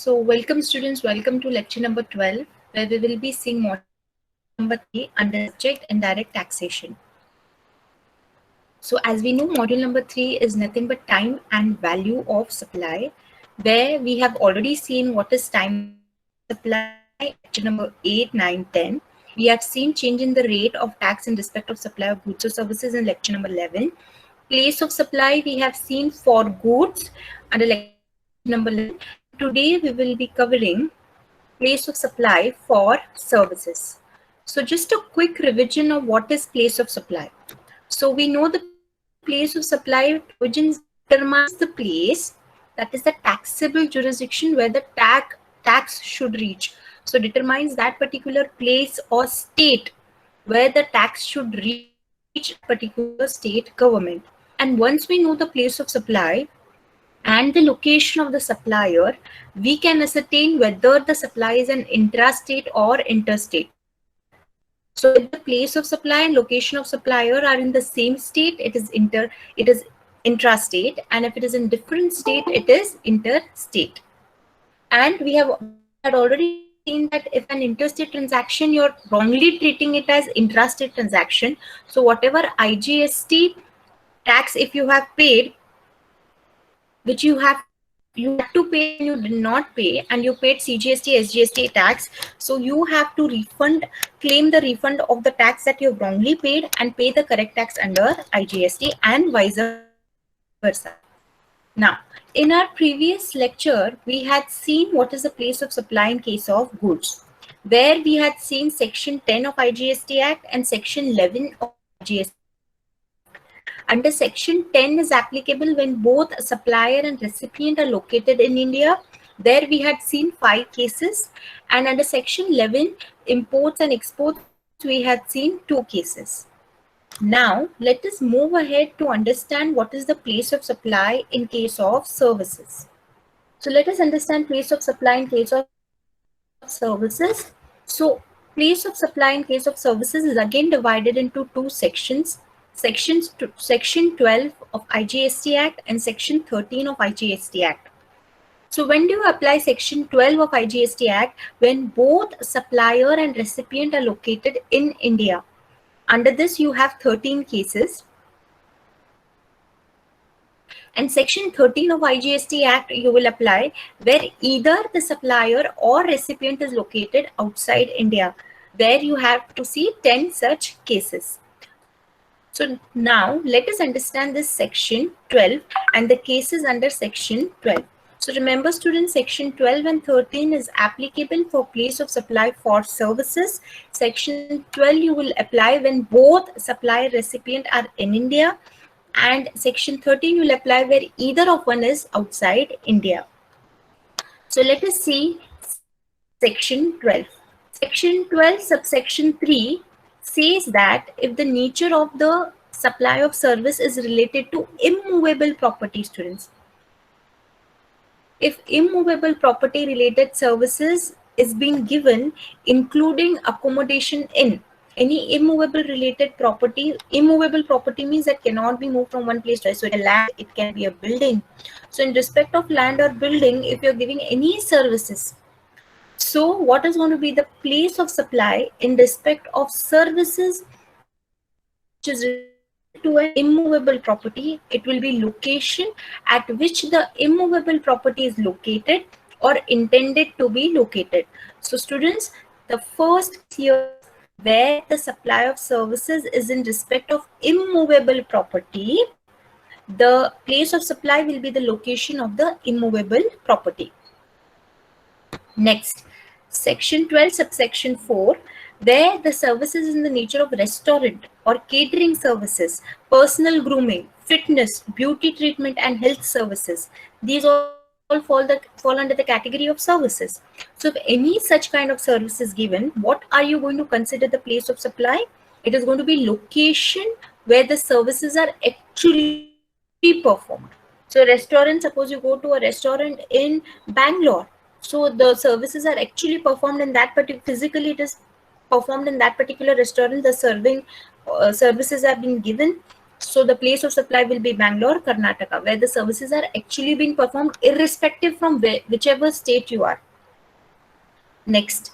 So welcome students, welcome to lecture number 12, where we will be seeing module number 3 under the subject Indirect Taxation. So as we know, module number 3 is nothing but time and value of supply, where we have already seen what is time and value of supply in lecture number 8, 9, 10. We have seen change in the rate of tax in respect of supply of goods or services in lecture number 11. Place of supply we have seen for goods under lecture number 11, and today we will be covering place of supply for services. So just a quick revision of what is place of supply. So we know the place of supply determines the place, that is the taxable jurisdiction where the tax should reach. So determines that particular place or state where the tax should reach that particular state government. And once we know the place of supply and the location of the supplier, we can ascertain whether the supply is an intrastate or interstate. So if the place of supply and location of supplier are in the same state, it is intrastate, and if it is in different state, it is interstate. And we had already seen that if an interstate transaction, you're wrongly treating it as intrastate transaction. So whatever IGST tax if you have paid, which you had to pay and you did not pay, and you paid CGST, SGST tax, so you have to claim the refund of the tax that you have wrongly paid and pay the correct tax under IGST, and vice versa. Now, in our previous lecture, we had seen what is the place of supply in case of goods, where we had seen section 10 of IGST Act and section 11 of IGST. Under section 10 is applicable when both supplier and recipient are located in India. There we had seen 5 cases, and under section 11, imports and exports, we had seen 2 cases. Now, let us move ahead to understand what is the place of supply in case of services. So let us understand place of supply in case of services. So place of supply in case of services is again divided into 2 sections. Section 12 of IGST Act and section 13 of IGST Act. So when do you apply section 12 of IGST Act? When both supplier and recipient are located in India. Under this you have 13 cases. And section 13 of IGST Act you will apply where either the supplier or recipient is located outside India, where you have to see 10 such cases. So now let us understand this section 12 and the cases under section 12. So remember students, section 12 and 13 is applicable for place of supply for services. Section 12 you will apply when both supplier recipient are in India, and section 13 you will apply where either of one is outside India. So let us see section 12. Section 12 subsection 3 says that if the nature of the supply of service is related to immovable property, students, if immovable property related services is being given, including accommodation in any immovable property means that cannot be moved from one place to another. So a land, it can be a building. So in respect of land or building, if you're giving any services, so what is going to be the place of supply in respect of services which is related to an immovable property? It will be location at which the immovable property is located or intended to be located. So students, the first here where the supply of services is in respect of immovable property, the place of supply will be the location of the immovable property. Next, section 12 subsection 4, where the services is in the nature of restaurant or catering services, personal grooming, fitness, beauty treatment and health services. These all fall under the category of services. So if any such kind of service is given, what are you going to consider the place of supply? It is going to be location where the services are actually performed. So restaurant, suppose you go to a restaurant in Bangalore. So the services are actually performed in that particular, physically it is performed in that particular restaurant. The serving services have been given. So the place of supply will be Bangalore, Karnataka, where the services are actually being performed irrespective from whichever state you are. Next,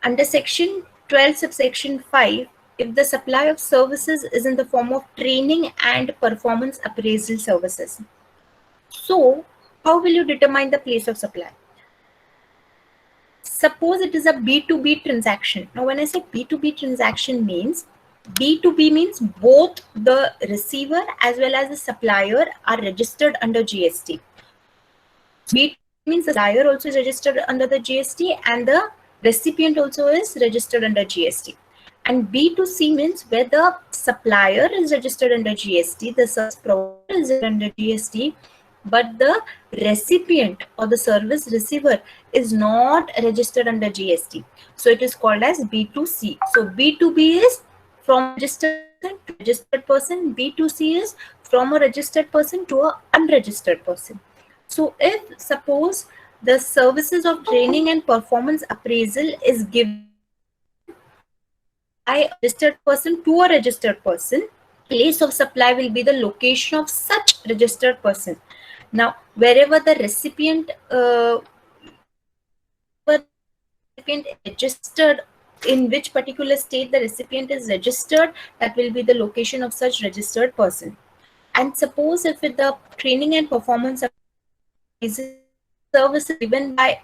under section 12 subsection 5, if the supply of services is in the form of training and performance appraisal services. So how will you determine the place of supply? Suppose it is a B2B transaction. Now when I say B2B transaction means, B2B means both the receiver as well as the supplier are registered under GST. B2B means the supplier also is registered under the GST and the recipient also is registered under GST. And B2C means where the supplier is registered under GST, the service provider is under GST, but the recipient or the service receiver is not registered under GST. So it is called as B2C. So B2B is from registered person to registered person. B2C is from a registered person to an unregistered person. So if suppose the services of training and performance appraisal is given by a registered person to a registered person, place of supply will be the location of such registered person. Now, wherever the recipient registered, in which particular state the recipient is registered, that will be the location of such registered person. And suppose if the training and performance service is given by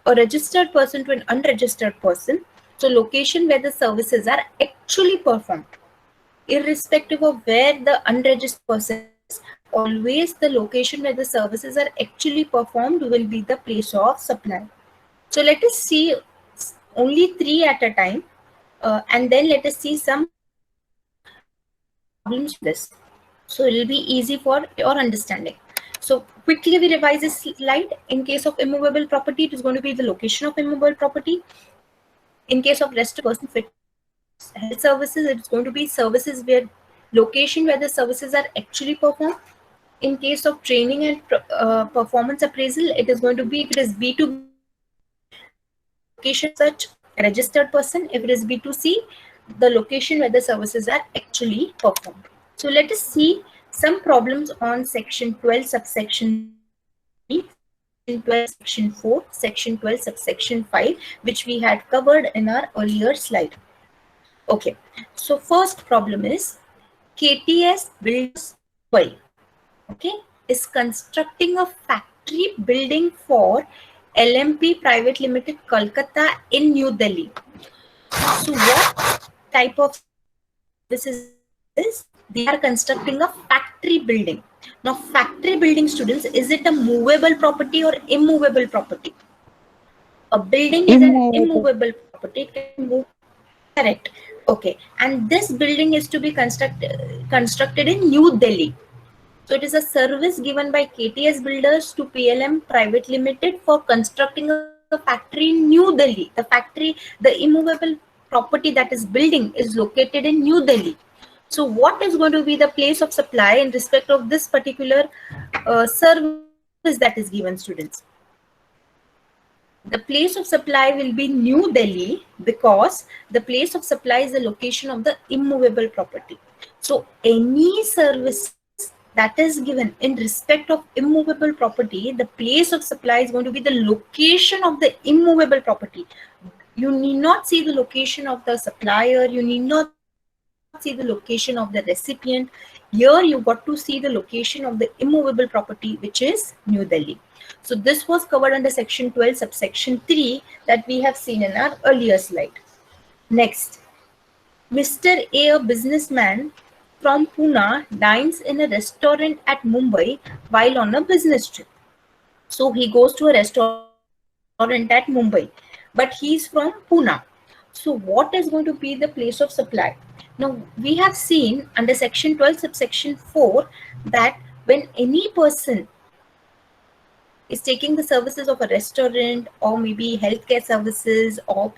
a registered person to an unregistered person, so location where the services are actually performed, irrespective of where the unregistered person is, always the location where the services are actually performed will be the place of supply. So let us see only 3 at a time, and then let us see some problems with this. So it will be easy for your understanding. So quickly we revise this slide. In case of immovable property, it is going to be the location of immovable property. In case of rest of person fit health services, it's going to be services where location where the services are actually performed. In case of training and performance appraisal, it is going to be, if it is B2B, location such registered person. If it is B2C, the location where the services are actually performed. So let us see some problems on section 12 subsection 3, section 12 section 4, section 12 subsection 5, which we had covered in our earlier slide. Okay, so first problem is KTS Builders Mumbai, okay, is constructing a factory building for LMP Private Limited Kolkata in New Delhi. So what type of this is? They are constructing a factory building. Now factory building, students, is it a movable property or immovable property? A building is an immovable property. It can move. Correct. Okay. And this building is to be constructed in New Delhi. So it is a service given by KTS Builders to PLM Private Limited for constructing a factory in New Delhi. The factory, the immovable property that is building is located in New Delhi. So what is going to be the place of supply in respect of this particular service that is given, students? The place of supply will be New Delhi because the place of supply is the location of the immovable property. So any service that is given in respect of immovable property, the place of supply is going to be the location of the immovable property. You need not see the location of the supplier. You need not see the location of the recipient. Here you got to see the location of the immovable property, which is New Delhi. So this was covered under section 12 subsection 3 that we have seen in our earlier slide. Next, Mr. A, a businessman from Pune, dines in a restaurant at Mumbai while on a business trip. So he goes to a restaurant at Mumbai, but he's from Pune. So what is going to be the place of supply? Now we have seen under section 12 subsection 4 that when any person is taking the services of a restaurant or maybe healthcare services or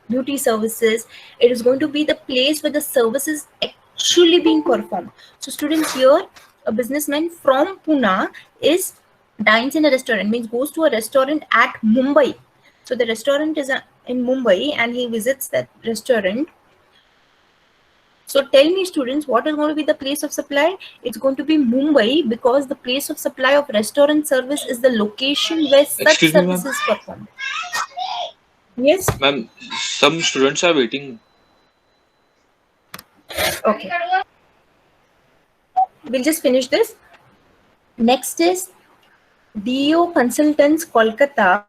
beauty services, it is going to be the place where the service is actually being performed. So students, here a businessman from Pune is dines in a restaurant, means goes to a restaurant at Mumbai. So the restaurant is in Mumbai and he visits that restaurant. So tell me, students, what is going to be the place of supply? It's going to be Mumbai, because the place of supply of restaurant service is the location where such Excuse me, ma'am. service is performed. Yes? Ma'am, some students are waiting. Okay. We'll just finish this. Next is DO Consultants Kolkata.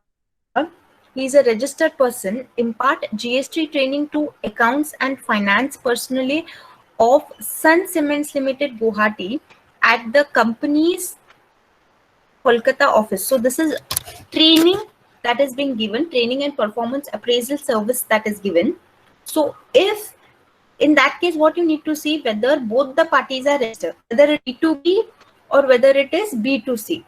He is a registered person. Impart GST training to accounts and finance personally of Sun Cements Limited Guwahati at the company's Kolkata office. So this is training that is being given, training and performance appraisal service that is given. So if in that case, what you need to see whether both the parties are registered, whether it is B2B or whether it is B2C.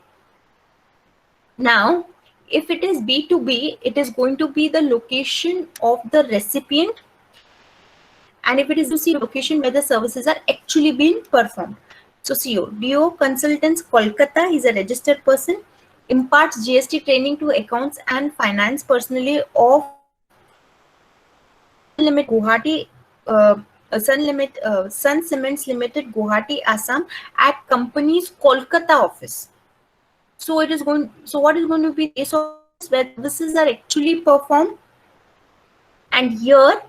Now, if it is B2B, it is going to be the location of the recipient, and if it is B2C, location where the services are actually being performed. So CO, DO Consultants Kolkata, he is a registered person, imparts GST training to accounts and finance personally of Sun Limit Guwahati, Sun Cements Limited Guwahati, Assam at company's Kolkata office. So it is going. So what is going to be the place of service where services are actually performed? And here,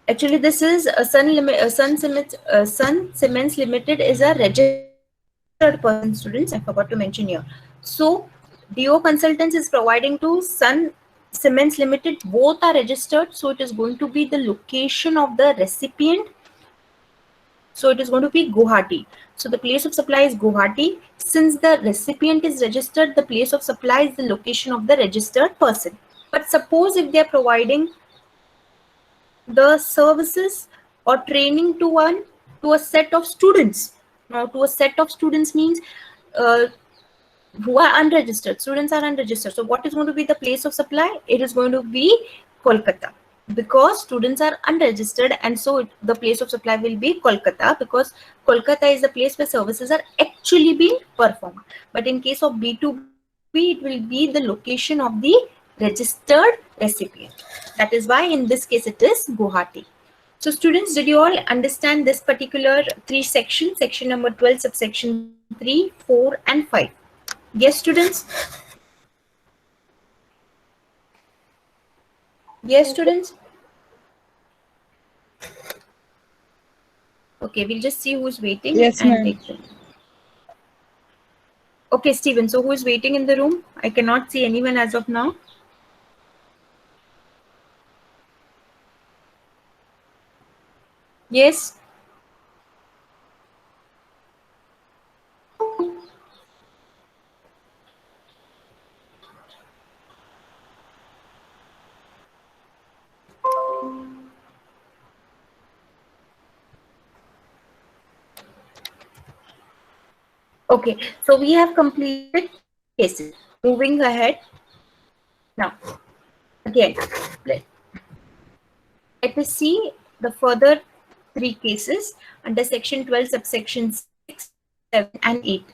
actually, this is Sun Cements Limited is a registered person. Students, I forgot to mention here. So DO Consultants is providing to Sun Cements Limited. Both are registered. So it is going to be the location of the recipient. So it is going to be Guwahati. So the place of supply is Guwahati. Since the recipient is registered, the place of supply is the location of the registered person. But suppose if they are providing the services or training to a set of students. Now, to a set of students means who are unregistered. Students are unregistered. So what is going to be the place of supply? It is going to be Kolkata, because students are unregistered, and so the place of supply will be Kolkata, because Kolkata is the place where services are actually being performed. But in case of B2B, it will be the location of the registered recipient. That is why in this case it is Guwahati. So students, did you all understand this particular three sections, section number 12, subsection 3, 4 and 5? Yes, students? Yes, students? Okay, we'll just see who's waiting Yes, and ma'am. take them. Okay, Steven, so who is waiting in the room? I cannot see anyone as of now. Yes? Okay, so we have completed three cases. Moving ahead. Now, again, let us see the further three cases under section 12, subsection 6, 7 and 8.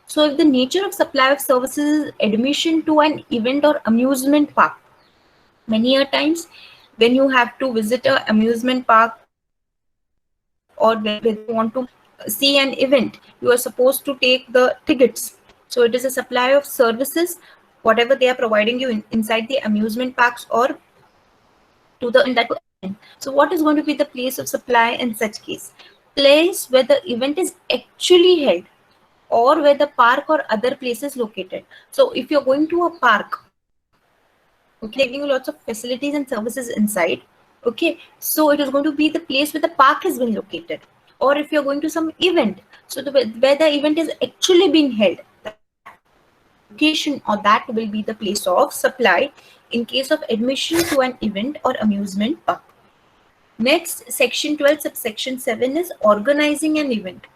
So if the nature of supply of services is admission to an event or amusement park, many a times when you have to visit an amusement park or whether you want to see an event, you are supposed to take the tickets. So it is a supply of services, whatever they are providing you inside the amusement parks or to the event that you attend. So what is going to be the place of supply in such case? Place where the event is actually held or where the park or other place is located. So if you're going to a park, okay, they're giving you lots of facilities and services inside. Okay, so it is going to be the place where the park has been located. Or if you're going to some event, so where the event is actually being held, that location or that will be the place of supply in case of admission to an event or amusement park. Next, section 12, subsection 7 is organizing an event.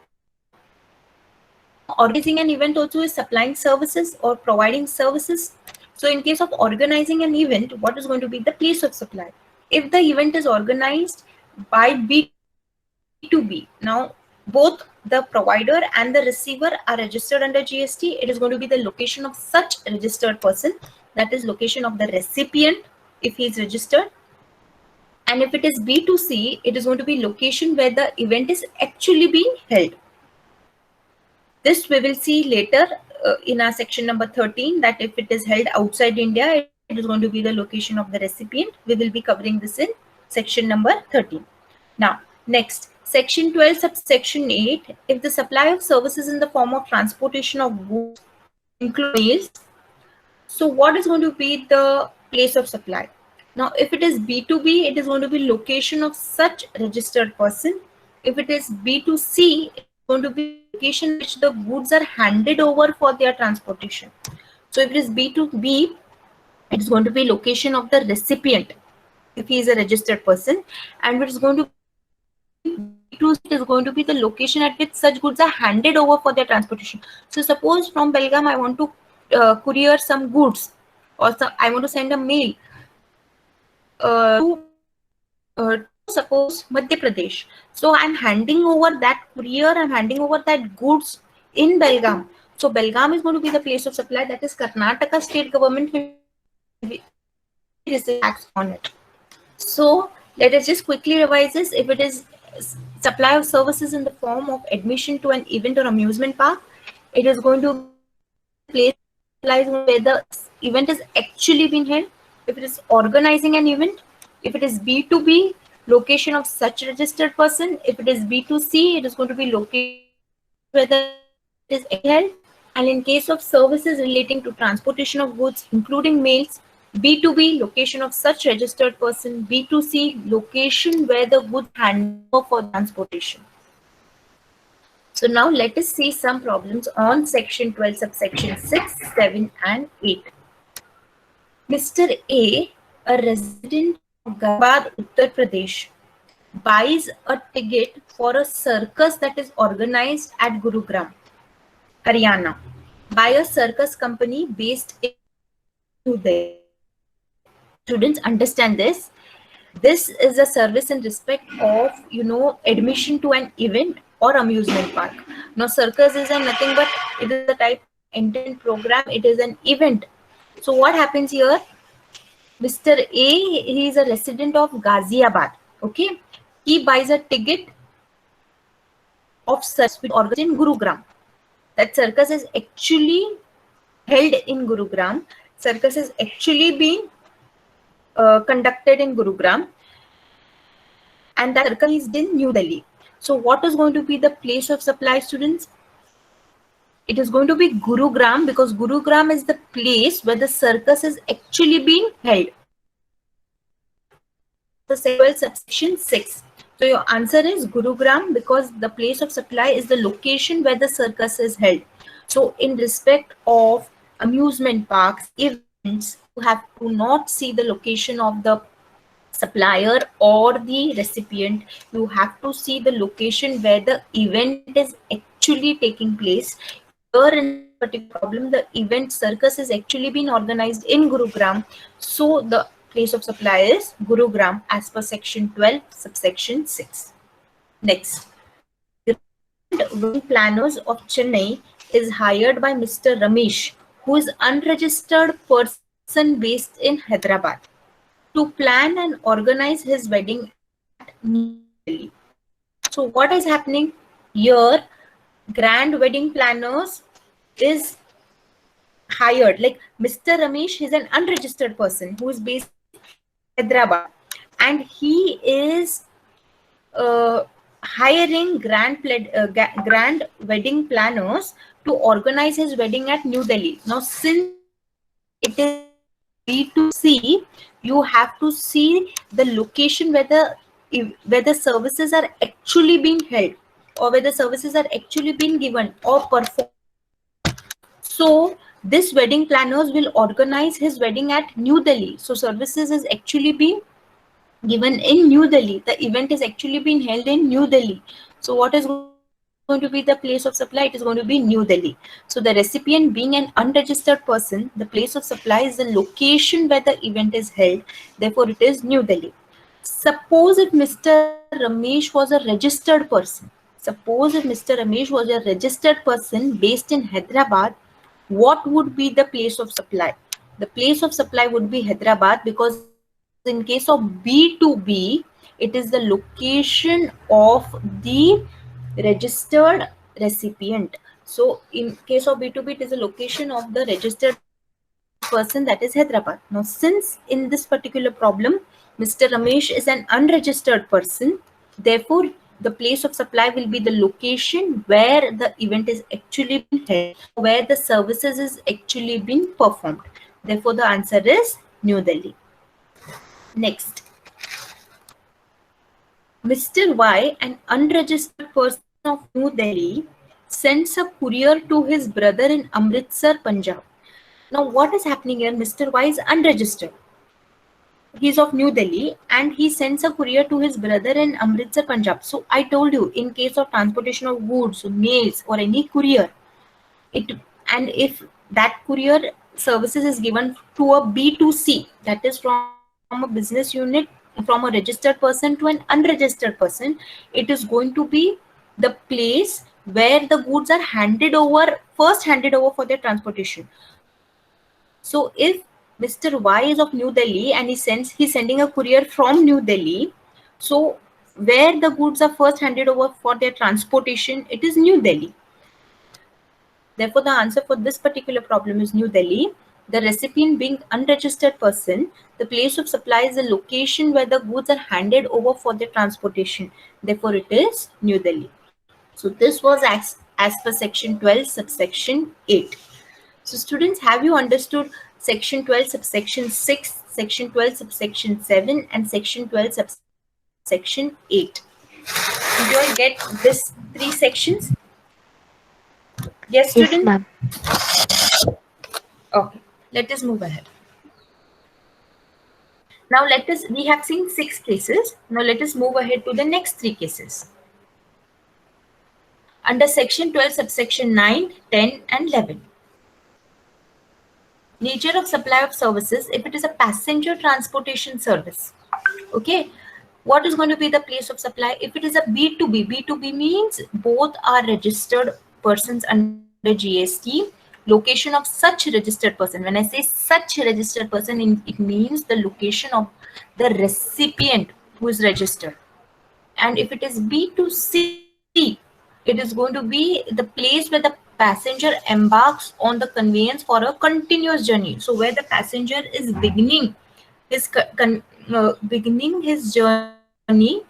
Now, organizing an event also is supplying services or providing services. So in case of organizing an event, what is going to be the place of supply? If the event is organized by B2B, now both the provider and the receiver are registered under GST, it is going to be the location of such registered person, that is location of the recipient if he is registered, And if it is B2C, it is going to be location where the event is actually being held. This we will see later in our section number 13, that if it is held outside India, it is going to be the location of the recipient. We will be covering this in section number 13. Now, next, section 12, subsection 8, if the supply of services in the form of transportation of goods include meals, so what is going to be the place of supply? Now, if it is B2B, it is going to be location of such registered person. If it is B2C, it is going to be location which the goods are handed over for their transportation. So if it is B2B, it is going to be location of the recipient if he is a registered person, and it is going to be B2C, it is going to be the location at which such goods are handed over for their transportation. So suppose from Belgaum I want to courier some goods, or I want to send a mail to suppose Madhya Pradesh. So I'm handing over that courier, I'm handing over that goods in Belgaum. So Belgaum is going to be the place of supply, that is Karnataka state government will receive tax on it. So let us just quickly revise this. If it is supply of services in the form of admission to an event or amusement park, it is going to be the place where the event is actually being held. If it is organizing an event, if it is B2B, location of such registered person. If it is B2C, it is going to be location where the event is held. And in case of services relating to transportation of goods, including mails, B2B, location of such registered person. B2C, location where the goods handed over for transportation. So now let us see some problems on section 12, subsection 6, 7 and 8. Mr. A resident of Ghaziabad, Uttar Pradesh, buys a ticket for a circus that is organized at Gurugram, Haryana, by a circus company based in New Delhi. Students, understand this. This is a service in respect of, admission to an event or amusement park. Now, circus is nothing but it is a type of entertainment program. It is an event. So what happens here? Mr. A, he is a resident of Ghaziabad. Okay, he buys a ticket of circus which organized in Gurugram. That circus is actually held in Gurugram. Circus is actually being conducted in Gurugram, and that circus is in New Delhi. So what is going to be the place of supply, students? It is going to be Gurugram, because Gurugram is the place where the circus is actually being held. The subsection 6. So your answer is Gurugram, because the place of supply is the location where the circus is held. So in respect of amusement parks, events, you have to not see the location of the supplier or the recipient. You have to see the location where the event is actually taking place. Here in this particular problem, the event circus is actually being organized in Gurugram. So the place of supply is Gurugram as per section 12, subsection 6. Next, wedding planners of Chennai is hired by Mr. Ramesh, who is unregistered person based in Hyderabad, to plan and organize his wedding at New Delhi. So what is happening here? Grand wedding planners is hired, like Mr. Ramesh is an unregistered person who is based in Hyderabad, and he is hiring grand wedding planners to organize his wedding at New Delhi. Now, since it is B2C, you have to see the location where the services are actually being held, or where the services are actually being given or performed. So this wedding planners will organize his wedding at New Delhi. So services is actually being given in New Delhi. The event is actually being held in New Delhi. So what is going to be the place of supply? It is going to be New Delhi. So the recipient being an unregistered person, the place of supply is the location where the event is held. Therefore, it is New Delhi. Suppose if Mr. Ramesh was a registered person. Suppose if Mr. Ramesh was a registered person based in Hyderabad, what would be the place of supply? The place of supply would be Hyderabad, because in case of B2B, It is the location of the registered recipient. So in case of B2B, it is the location of the registered person, that is Hyderabad. Now, since in this particular problem, Mr. Ramesh is an unregistered person, therefore the place of supply will be the location where the event is actually being held, or where the services is actually being performed. Therefore the answer is New Delhi. Next, Mr. Y, an unregistered person of New Delhi, sends a courier to his brother in Amritsar, Punjab. Now, what is happening here? Mr. Y is unregistered. He's of New Delhi and he sends a courier to his brother in Amritsar, Punjab. So, I told you, in case of transportation of goods, mails, or any courier, it and if that courier services is given to a B2C, that is from a business unit, from a registered person to an unregistered person, it is going to be the place where the goods are handed over for their transportation. So if Mr. Y is of New Delhi and he's sending a courier from New Delhi, so where the goods are first handed over for their transportation, it is New Delhi. Therefore, the answer for this particular problem is New Delhi. The recipient being unregistered person, the place of supply is the location where the goods are handed over for their transportation. Therefore, it is New Delhi. So this was as per section 12 subsection 8. So students, have you understood section 12 subsection 6, section 12 subsection 7 and section 12 subsection 8? Did you all get this 3 sections? Yes, student? Yes, ma'am. Okay, let us move ahead. Now we have seen 6 cases. Now let us move ahead to the next 3 cases. Under section 12 subsection 9, 10 and 11. Nature of supply of services, if it is a passenger transportation service. Okay, what is going to be the place of supply? If it is a B2B, B2B means both are registered persons under GST. Location of such registered person. When I say such registered person, it means the location of the recipient who is registered. And if it is B2C, it is going to be the place where the passenger embarks on the conveyance for a continuous journey. So where the passenger is beginning his journey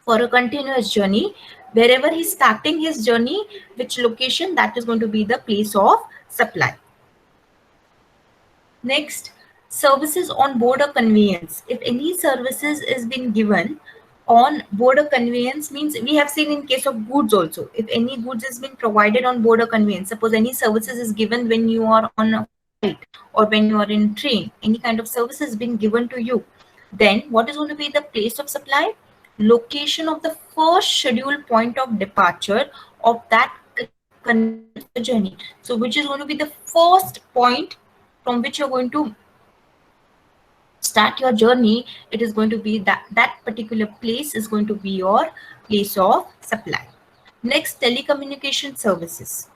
for a continuous journey, wherever he's starting his journey, which location, that is going to be the place of supply. Next, services on board a conveyance. If any services is being given on board a conveyance, means we have seen in case of goods also. If any goods is being provided on board a conveyance, suppose any services is given when you are on a flight or when you are in train, any kind of service is being given to you, then what is going to be the place of supply? Location of the first scheduled point of departure of that conveyance for the journey. So which is going to be the first point from which you're going to start your journey, it is going to be that particular place is going to be your place of supply. Next, telecommunication services.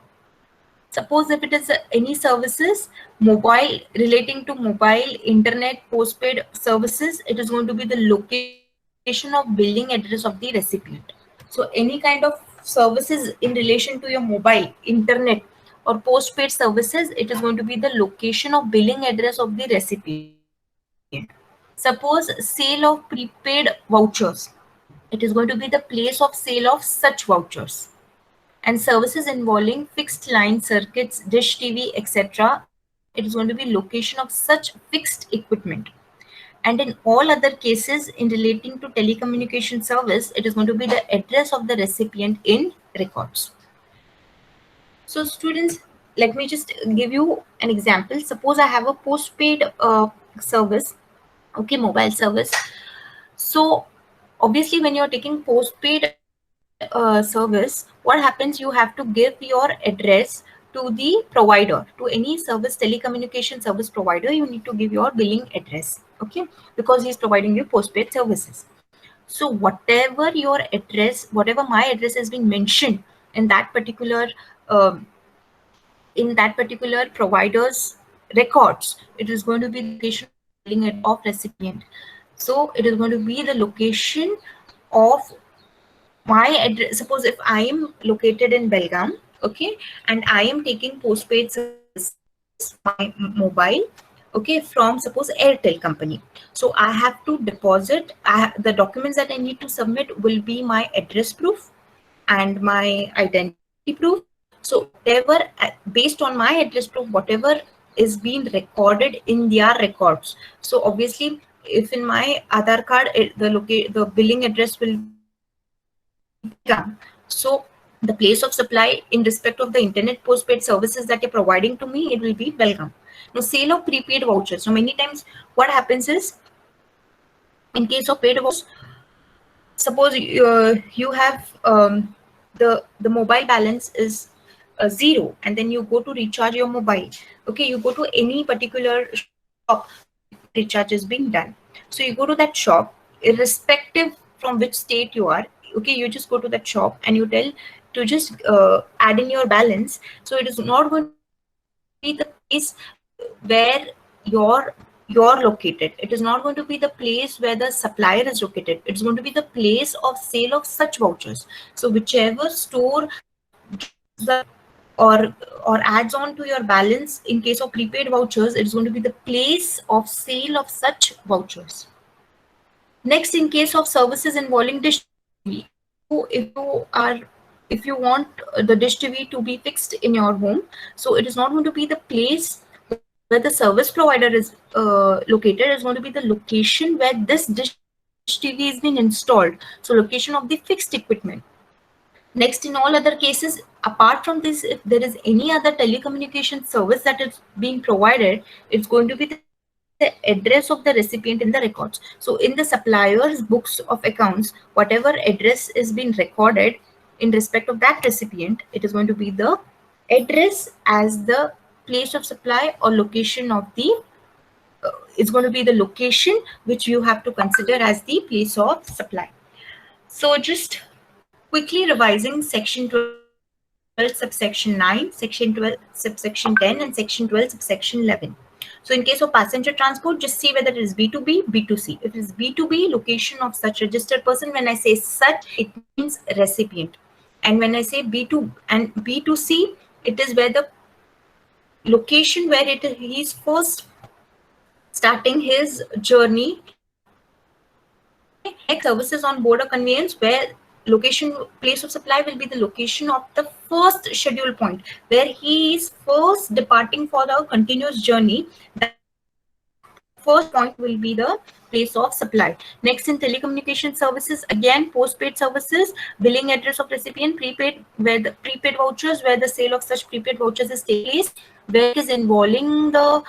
Suppose if it is any services mobile, relating to mobile internet postpaid services, it is going to be the location of billing address of the recipient. So any kind of services in relation to your mobile internet or postpaid services, it is going to be the location of billing address of the recipient. Suppose sale of prepaid vouchers, it is going to be the place of sale of such vouchers. And services involving fixed line circuits, dish TV, etc., it is going to be location of such fixed equipment. And in all other cases in relating to telecommunication service, it is going to be the address of the recipient in records. So students, let me just give you an example. Suppose I have a postpaid service, okay, mobile service. So obviously when you're taking postpaid service, what happens? You have to give your address to the provider, to any service, telecommunication service provider, you need to give your billing address, okay, because he's providing you postpaid services. So whatever your address, whatever my address has been mentioned in that particular um, provider's records, it is going to be the location of billing of recipient. So it is going to be the location of my address. Suppose if I am located in Belgaum, okay, and I am taking postpaid services on my mobile, okay, from suppose Airtel company. So I have to deposit. The documents that I need to submit will be my address proof and my identity proof. So whatever, based on my address proof, whatever is being recorded in their records. So obviously, if in my Aadhaar card, the billing address will be Belgaum. So the place of supply in respect of the internet postpaid services that you're providing to me, it will be Belgaum. Now, sale of prepaid vouchers. So many times what happens is, in case of paid vouchers, suppose you have the mobile balance is 0, and then you go to recharge your mobile. Okay, you go to any particular shop where recharge is being done. So you go to that shop, irrespective from which state you are. Okay, you just go to that shop and you tell to just add in your balance. So it is not going to be the place where you're located. It is not going to be the place where the supplier is located. It's going to be the place of sale of such vouchers. So whichever store gives the or adds on to your balance in case of prepaid vouchers, it's going to be the place of sale of such vouchers. Next, in case of services involving dish TV, if you want the dish TV to be fixed in your home, so it is not going to be the place where the service provider is located. It's going to be the location where this dish TV is being installed. So location of the fixed equipment. Next, in all other cases, apart from this, if there is any other telecommunication service that is being provided, it's going to be the address of the recipient in the records. So in the supplier's books of accounts, whatever address is being recorded in respect of that recipient, it is going to be the address as the place of supply or location of the it's going to be the location which you have to consider as the place of supply. So just quickly revising section 12 subsection 9, section 12 subsection 10, and section 12 subsection 11. So in case of passenger transport, just see whether it is B2B, B2C. If it is B2B, location of such registered person, when I say such, it means recipient. And when I say B2 and B2C, it is where the location where he's first starting his journey. Okay, next, services on board a conveyance, where location place of supply will be the location of the first schedule point where he is first departing for the continuous journey. That first point will be the place of supply. Next, in telecommunication services, again postpaid services, billing address of recipient, prepaid, where the prepaid vouchers, where the sale of such prepaid vouchers is taking place, where it is involving the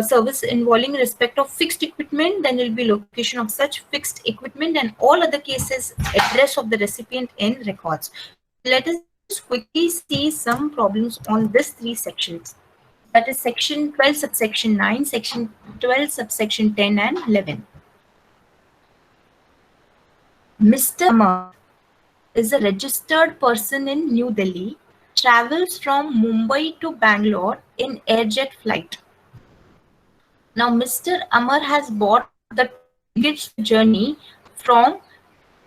service involving respect of fixed equipment, then it will be location of such fixed equipment, and all other cases address of the recipient in records. So let us just quickly see some problems on these three sections. That is section 12 subsection 9, section 12 subsection 10 and 11. Mr. Amar is a registered person in New Delhi, travels from Mumbai to Bangalore in airjet flight. Now, Mr. Amar has bought the tickets for the journey from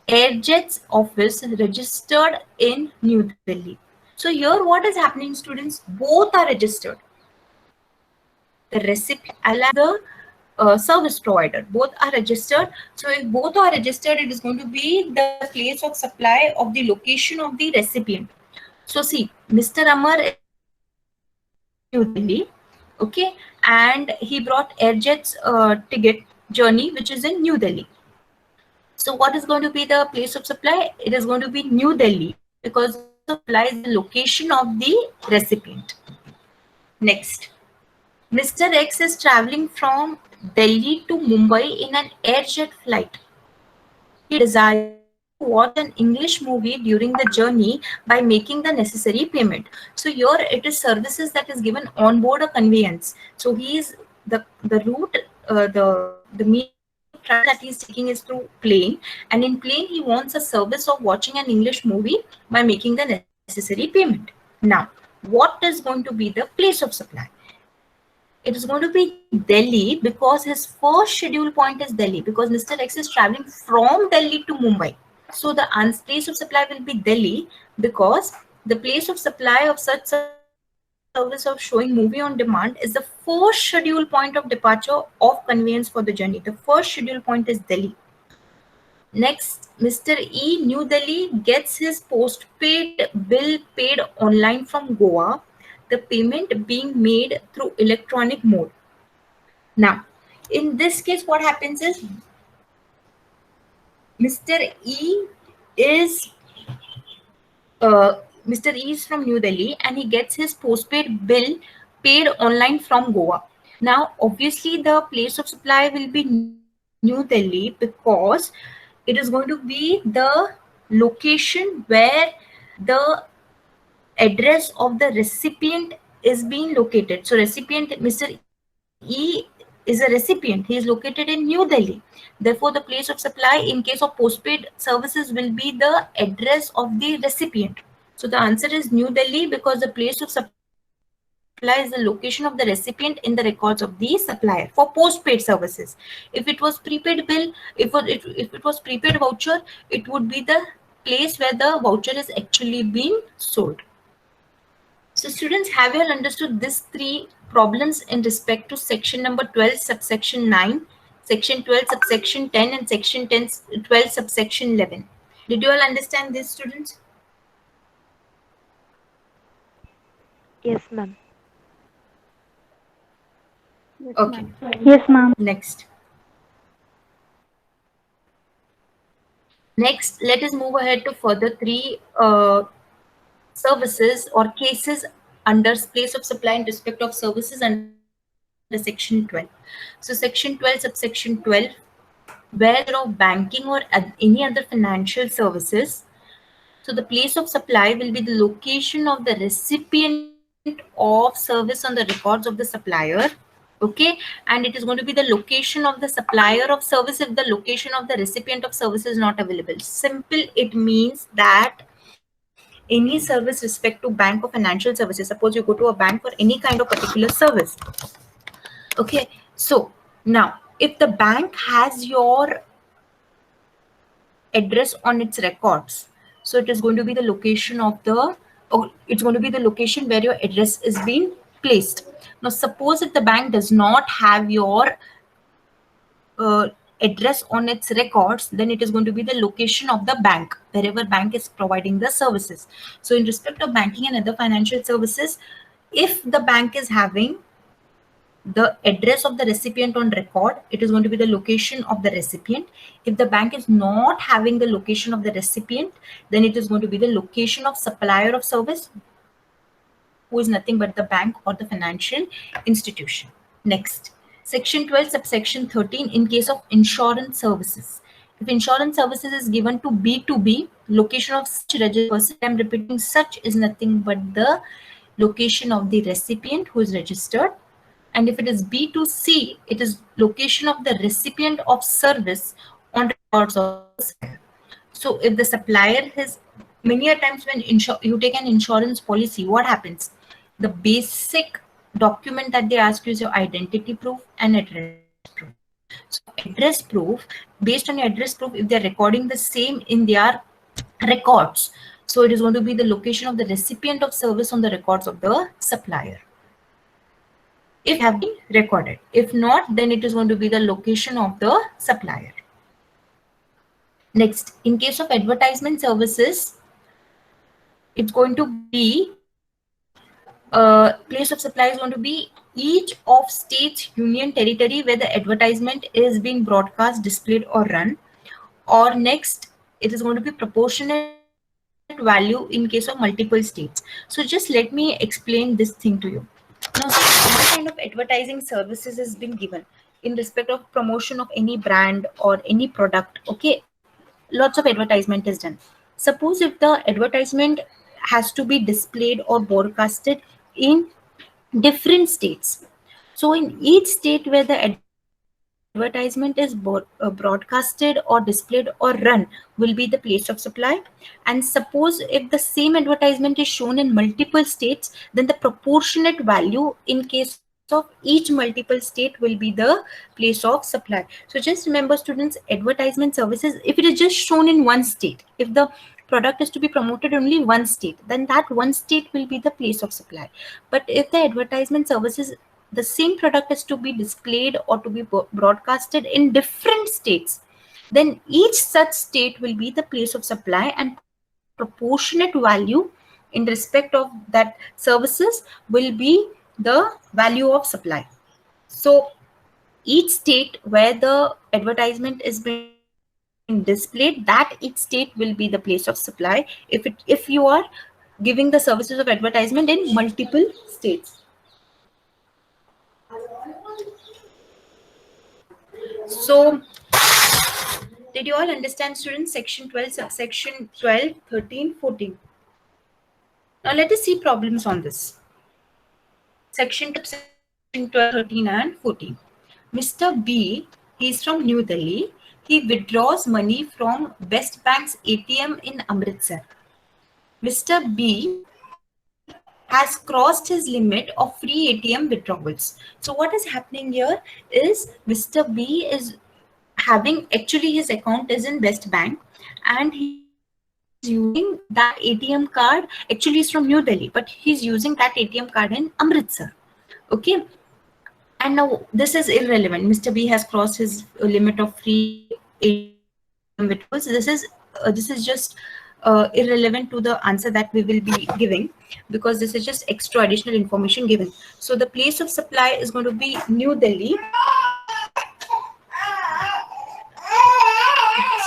Airjet's office registered in New Delhi. So here what is happening, students? Both are registered. The recipient and the service provider, both are registered. So if both are registered, it is going to be the place of supply of the location of the recipient. So see, Mr. Amar is registered in New Delhi. Okay, and he brought Airjet's ticket journey, which is in New Delhi. So what is going to be the place of supply? It is going to be New Delhi, because the place of supply is the location of the recipient. Next, Mr. X is traveling from Delhi to Mumbai in an airjet flight. He desires to watch an English movie during the journey by making the necessary payment. So here it is services that is given on board a conveyance. So he is the route, the medium of travel that he is taking is through plane, and in plane he wants a service of watching an English movie by making the necessary payment. Now, what is going to be the place of supply? It is going to be Delhi because his first schedule point is Delhi, because Mr. X is traveling from Delhi to Mumbai. So the place of supply will be Delhi, because the place of supply of such service of showing movie on demand is the first schedule point of departure of conveyance for the journey. The first schedule point is Delhi. Next, Mr. E, New Delhi, gets his postpaid bill paid online from Goa, the payment being made through electronic mode. Now, in this case, what happens is Mr. E is Mr. E is from New Delhi and he gets his postpaid bill paid online from Goa. Now, obviously, the place of supply will be New Delhi because it is going to be the location where the address of the recipient is being located. So, recipient Mr. E is a recipient. He is located in New Delhi. Therefore, the place of supply in case of postpaid services will be the address of the recipient. So the answer is New Delhi because the place of supply is the location of the recipient in the records of the supplier for postpaid services. If it was prepaid bill, if it was prepaid voucher, it would be the place where the voucher is actually being sold. So students, have you all understood these three problems in respect to section number 12 subsection 9, section 12 subsection 10 and section 10 12 subsection 11? Did you all understand this, students? Yes, ma'am. Okay. Yes, ma'am. Next, let us move ahead to further three services or cases under place of supply in respect of services under section 12. So section 12 subsection 12, where of banking or any other financial services. So the place of supply will be the location of the recipient of service on the records of the supplier. Okay, and it is going to be the location of the supplier of service if the location of the recipient of service is not available. Simple, it means that any service respect to bank or financial services, suppose you go to a bank for any kind of particular service. Okay, so now if the bank has your address on its records, so it is going to be the location of the, or it's going to be the location where your address is being placed. Now suppose if the bank does not have your uh, address on its records, then it is going to be the location of the bank wherever bank is providing the services. So in respect of banking and other financial services, if the bank is having the address of the recipient on record, it is going to be the location of the recipient. If the bank is not having the location of the recipient, then it is going to be the location of supplier of service, who is nothing but the bank or the financial institution. Next, section 12 subsection 13, in case of insurance services. If insurance services is given to B2B, location of such registered person, I'm repeating, such is nothing but the location of the recipient who is registered. And if it is B2C, it is location of the recipient of service on records of the supplier. So if the supplier has, many a times when you take an insurance policy, what happens? The basic document that they ask you is your identity proof and address proof. So address proof, based on your address proof, if they're recording the same in their records, so it is going to be the location of the recipient of service on the records of the supplier, if have been recorded. If not, then it is going to be the location of the supplier. Next, in case of advertisement services, it's going to be place of supply is going to be each of states, union, territory where the advertisement is being broadcast, displayed or run. Or next, it is going to be proportionate value in case of multiple states. So just let me explain this thing to you. Now, any kind of advertising services is being given in respect of promotion of any brand or any product. Okay, lots of advertisement is done. Suppose if the advertisement has to be displayed or broadcasted in different states. So in each state where the advertisement is broadcasted or displayed or run will be the place of supply. And suppose if the same advertisement is shown in multiple states, then the proportionate value in case of of each multiple state will be the place of supply. So just remember students, advertisement services, if it is just shown in one state, if the product is to be promoted only in one state, then that one state will be the place of supply. But if the advertisement services, the same product is to be displayed or to be broadcasted in different states, then each such state will be the place of supply, and proportionate value in respect of that services will be the value of supply. So each state where the advertisement is being displayed, that each state will be the place of supply, if you are giving the services of advertisement in multiple states. So did you all understand students section 12, subsection 12, 13, 14? Now let us see problems on this. Section 2, subsection 12, 13 and 14. Mr. B, he is from New Delhi. He withdraws money from West Bank's ATM in Amritsar. Mr. B has crossed his limit of free ATM withdrawals. So what is happening here is Mr. B is having, actually his account is in West Bank, and he's using that ATM card. Actually he's from New Delhi, but he's using that ATM card in Amritsar. Okay. And now this is irrelevant. Mr. B has crossed his limit of free ATM withdrawals. This is just irrelevant to the answer that we will be giving, because this is just extra additional information given. So the place of supply is going to be New Delhi.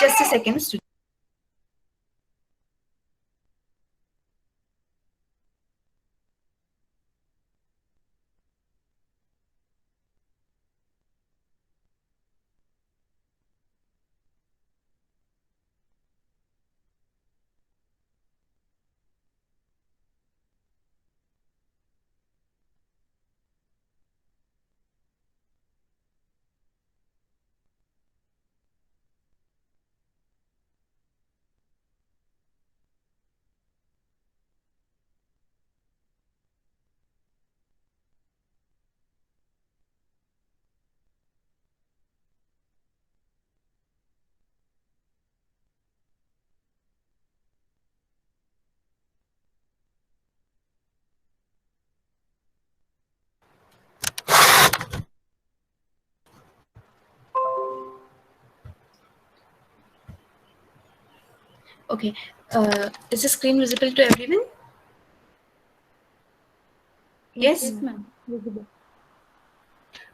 Just a second, student. Okay. Is the screen visible to everyone? Yes? Yes, ma'am. Visible.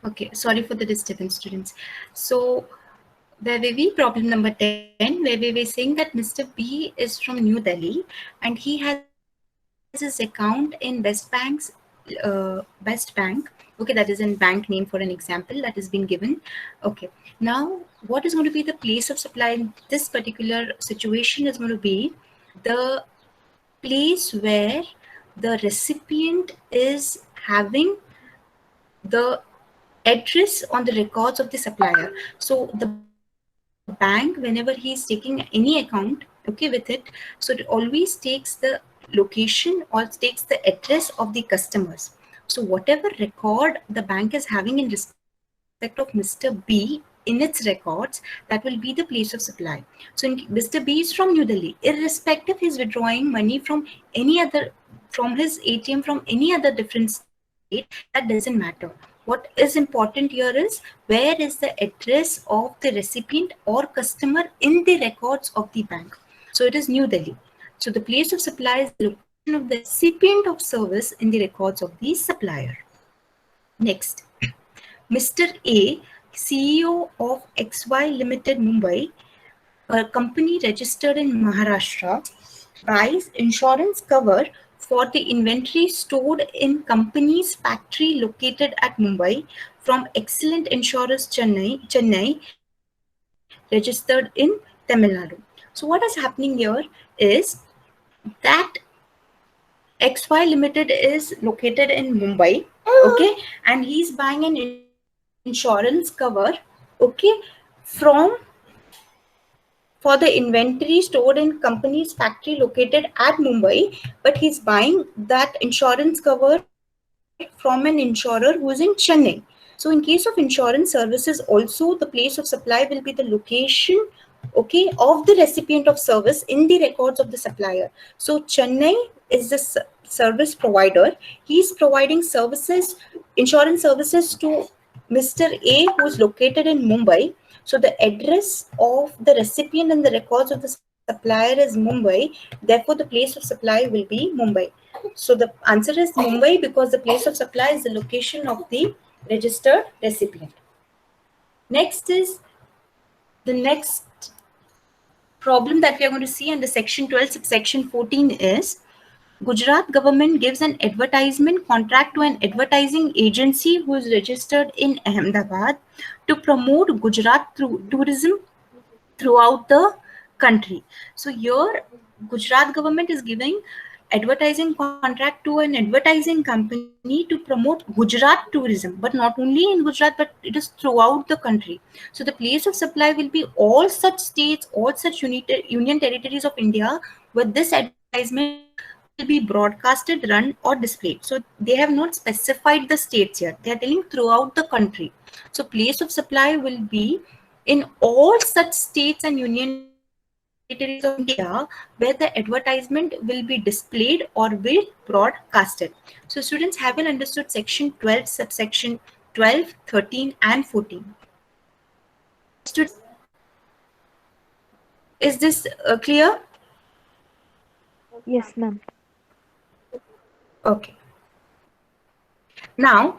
Okay. Sorry for the disturbance, students. So where were we? Problem number 10, where we were saying that Mr. B is from New Delhi and he has his account in West Bank. Okay, that is in bank name for an example that is being given. Okay. Now, what is going to be the place of supply in this particular situation is going to be the place where the recipient is having the address on the records of the supplier. So the bank, whenever he is taking any account, okay, with it, so it always takes the location or takes the address of the customers. So whatever record the bank is having in respect of Mr. B in its records, that will be the place of supply. So Mr. B is from New Delhi, irrespective he's withdrawing money from any other, from his ATM from any other different state, that doesn't matter. What is important here is where is the address of the recipient or customer in the records of the bank. So it is New Delhi. So the place of supply is the location of the recipient of service in the records of the supplier. Next, Mr. A, CEO of XY Limited Mumbai, a company registered in Maharashtra, buys insurance cover for the inventory stored in company's factory located at Mumbai from Excellent Insurance Chennai, registered in Tamil Nadu. So what is happening here is that XY Limited is located in Mumbai, okay, and he's buying an insurance cover, okay, from, for the inventory stored in company's factory located at Mumbai, but he's buying that insurance cover from from an insurer who is in Chennai. So in case of insurance services, also the place of supply will be the location, okay, of the recipient of service in the records of the supplier. So Chennai is the service provider. He's providing services, insurance services to Mr. A, who is located in Mumbai. So the address of the recipient and the records of the supplier is Mumbai. Therefore, the place of supply will be Mumbai. So the answer is Mumbai because the place of supply is the location of the registered recipient. Next is the next problem that we are going to see under section 12 subsection 14 is Gujarat government gives an advertisement contract to an advertising agency who is registered in Ahmedabad to promote Gujarat through tourism throughout the country. So here Gujarat government is giving advertising contract to an advertising company to promote Gujarat tourism, but not only in Gujarat, but it is throughout the country. So the place of supply will be all such states, all such union territories of India where this advertisement will be broadcasted, run or displayed. So they have not specified the states here. They are telling throughout the country. So place of supply will be in all such states and union territories of India where the advertisement will be displayed or will broadcasted. So students, have you understood section 12 subsection 12, 13 and 14? Students, is this clear? Yes, ma'am. Okay. Now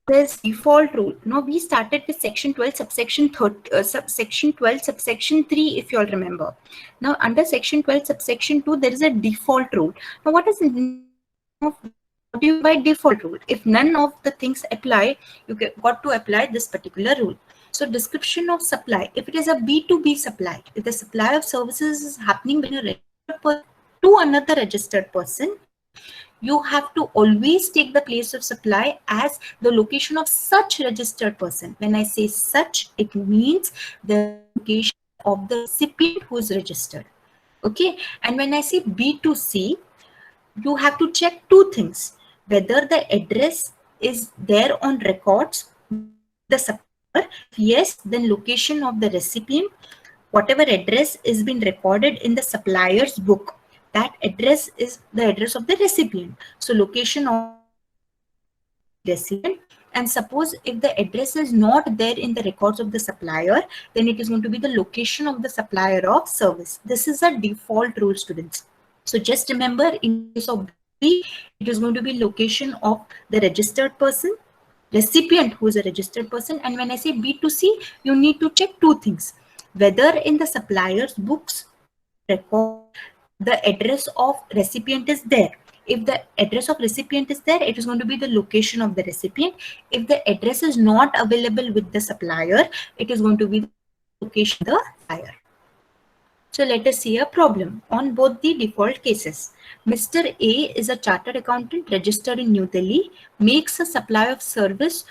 there's default rule. Now we started with section 12 subsection subsection 12 subsection 3, if you all remember. Now under section 12 subsection 2 there is a default rule. Now what is the meaning of, what do you mean by default rule? If none of the things apply, you got to apply this particular rule. So description of supply, if it is a B2B supply, if the supply of services is happening between a registered person to another registered person, you have to always take the place of supply as the location of such registered person. When I say such, it means the location of the recipient who is registered. Okay. And when I say B2C, you have to check two things: whether the address is there on records with the supplier. If yes, then location of the recipient, whatever address is been recorded in the supplier's book, that address is the address of the recipient. So location of the recipient. And suppose if the address is not there in the records of the supplier, then it is going to be the location of the supplier of service. This is a default rule, students. So just remember, in case of B2B, it is going to be location of the registered person, recipient who is a registered person. And when I say B2C, you need to check two things: whether in the supplier's books or record the address of recipient is there. If the address of recipient is there, it is going to be the location of the recipient. If the address is not available with the supplier, it is going to be the location of the supplier. So let us see a problem on both the default cases. Mr. A is a chartered accountant registered in New Delhi, makes a supply of service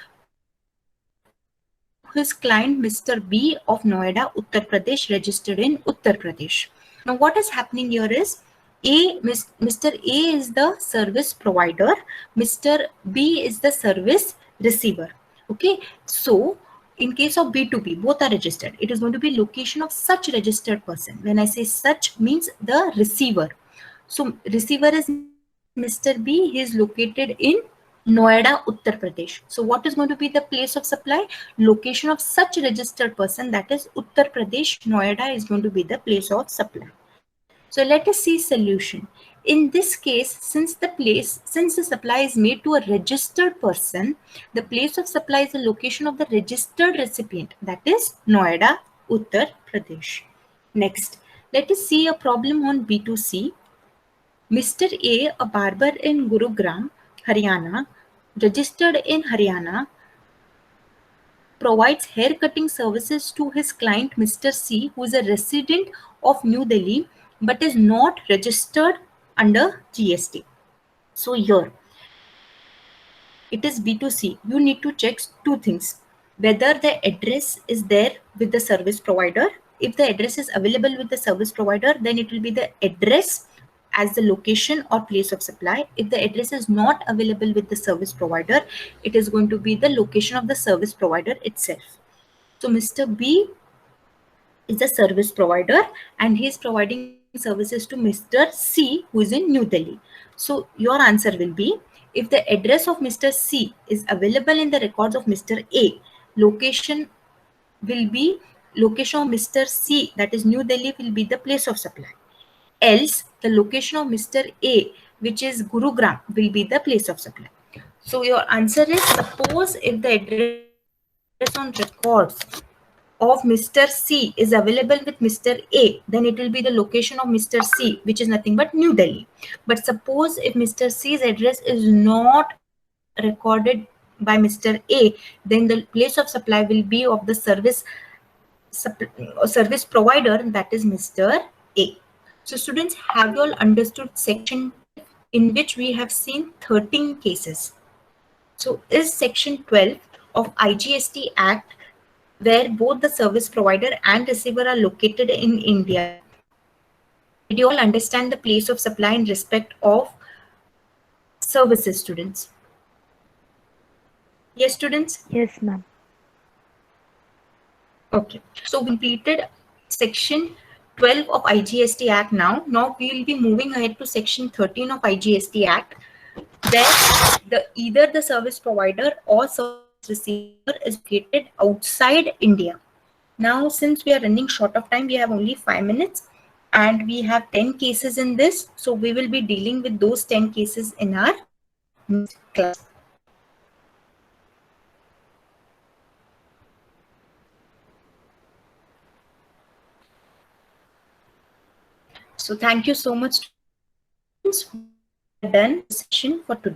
to his client Mr. B of Noida, Uttar Pradesh, registered in Uttar Pradesh. Now what is happening here is Mr. A is the service provider, Mr. B is the service receiver. Okay, so in case of B2B, both are registered. It is going to be location of such registered person. When I say such, means the receiver. So receiver is Mr. B. He is located in Noida, Uttar Pradesh. So what is going to be the place of supply? Location of such registered person, that is Uttar Pradesh, Noida is going to be the place of supply. So let us see solution. In this case, since the supply is made to a registered person, the place of supply is the location of the registered recipient, that is Noida, Uttar Pradesh. Next, let us see a problem on B2C. Mr. A, a barber in Gurugram, Haryana, registered in Haryana, provides hair cutting services to his client Mr. C, who is a resident of New Delhi but is not registered under GST. So here it is B2C. You need to check two things: whether the address is there with the service provider. If the address is available with the service provider, then it will be the address as the location or place of supply. If the address is not available with the service provider, it is going to be the location of the service provider itself. So Mr. B is a service provider and he is providing services to Mr. C, who is in New Delhi. So your answer will be, if the address of Mr. C is available in the records of Mr. A, location will be location of Mr. C, that is New Delhi, will be the place of supply. Else, the location of Mr. A, which is Gurugram, will be the place of supply. So your answer is, suppose if the address on records of Mr. C is available with Mr. A, then it will be the location of Mr. C, which is nothing but New Delhi. But suppose if Mr. C's address is not recorded by Mr. A, then the place of supply will be of the service provider, that is Mr. A. So students, have you all understood section 12, in which we have seen 13 cases? So is section 12 of IGST Act, where both the service provider and receiver are located in India. Did you all understand the place of supply in respect of services, students? Yes, students? Yes, ma'am. Okay. So we completed section 12 of IGST Act now. Now we will be moving ahead to section 13 of IGST Act, where either the service provider or service receiver is located outside India. Now, since we are running short of time, we have only 5 minutes and we have 10 cases in this. So we will be dealing with those 10 cases in our next class. So thank you so much, students. We are done with the session for today.